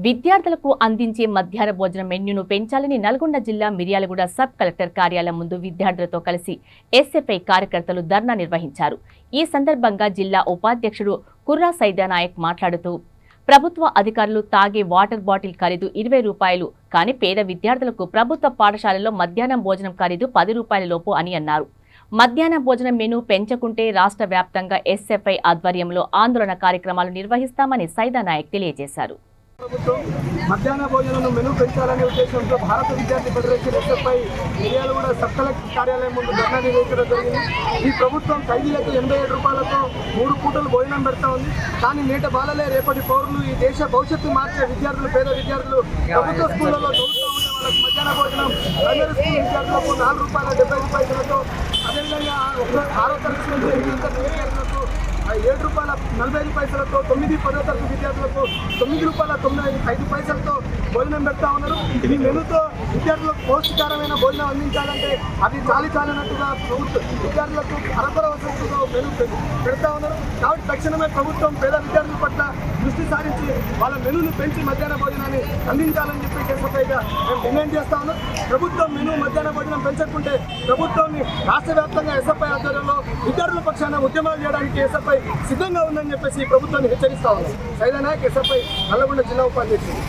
విద్యార్థులకు అందించే మధ్యాహ్న భోజన మెన్యూను పెంచాలని నల్గొండ జిల్లా మిర్యాలగూడ సబ్ కలెక్టర్ కార్యాలయం ముందు విద్యార్థులతో కలిసి ఎస్ఎఫ్ఐ కార్యకర్తలు ధర్నా నిర్వహించారు। ఈ సందర్భంగా జిల్లా ఉపాధ్యక్షుడు కుర్రా సైదానాయక్ మాట్లాడుతూ ప్రభుత్వ అధికారులు తాగే వాటర్ బాటిల్ ఖరీదు 20 రూపాయలు కానీ పేద విద్యార్థులకు ప్రభుత్వ పాఠశాలలో మధ్యాహ్నం భోజనం ఖరీదు 10 రూపాయల లోపు అని అన్నారు। మధ్యాహ్న భోజనం మెనూ పెంచకుంటే రాష్ట్ర వ్యాప్తంగా ఎస్ఎఫ్ఐ ఆధ్వర్యంలో ఆందోళన కార్యక్రమాలు నిర్వహిస్తామని సైదానాయక్ తెలియజేశారు। మధ్యాహ్న భోజనం మెనూ పెంచాలనే ఉద్దేశంతో భారత విద్యార్థి federation SFI Miryalaguda sub collector కార్యాలయం ముందు ధర్నా నిర్వహించడం జరిగింది। ఈ ప్రభుత్వం ఖైదీలకు 87 రూపాయలతో 3 పూటలు భోజనం పెడతా ఉంది। కానీ నేటి బాలలే రేపటి పౌరులు, ఈ దేశ భవిష్యత్తు మార్చే విద్యార్థులు, పేద విద్యార్థులు ప్రభుత్వ స్కూళ్లలో చదువుతూ ఉంటే వాళ్ళకి మధ్యాహ్న భోజనం ప్రైమరీ స్కూల్ విద్యార్థులకు 4 రూపాయల 70 పైసలతో, అదేవిధంగా 6వ తరగతి నుంచి 8వ తరగతి విద్యార్థులకు 7 రూపాయల 45 పైసలతో, 9, 10వ తరగతి విద్యార్థులకు 9 రూపాయల 95 పైసలతో భోజనం పెడతా ఉన్నారు। ఈ మెనూతో విద్యార్థులకు పౌష్టికరమైన భోజనం అందించాలంటే అది చాలినట్టుగా ప్రభుత్వం విద్యార్థులకు అరకొర వసతులతో మెనూ పెడతా ఉన్నారు। కాబట్టి తక్షణమే ప్రభుత్వం పేద విద్యార్థుల పట్ల దృష్టి సారించి వాళ్ళ మెనూను పెంచి మధ్యాహ్న భోజనాన్ని అందించాలని చెప్పి ఎస్ఎఫ్ఐగా మేము డిమాండ్ చేస్తా ఉన్నాం। ప్రభుత్వం మెనూ మధ్యాహ్న భోజనం పెంచకుంటే ప్రభుత్వాన్ని రాష్ట్ర వ్యాప్తంగా ఎస్ఎఫ్ఐ ఆధ్వర్యంలో విద్యార్థుల పక్షాన ఉద్యమాలు చేయడానికి ఎస్ఎఫ్ఐ సిద్ధంగా ఉందని చెప్పేసి ప్రభుత్వాన్ని హెచ్చరిస్తా ఉన్నాం। సైదానాయక్, ఎస్ఎఫ్ఐ నల్గొండ జిల్లా ఉపాధ్యక్షుడు।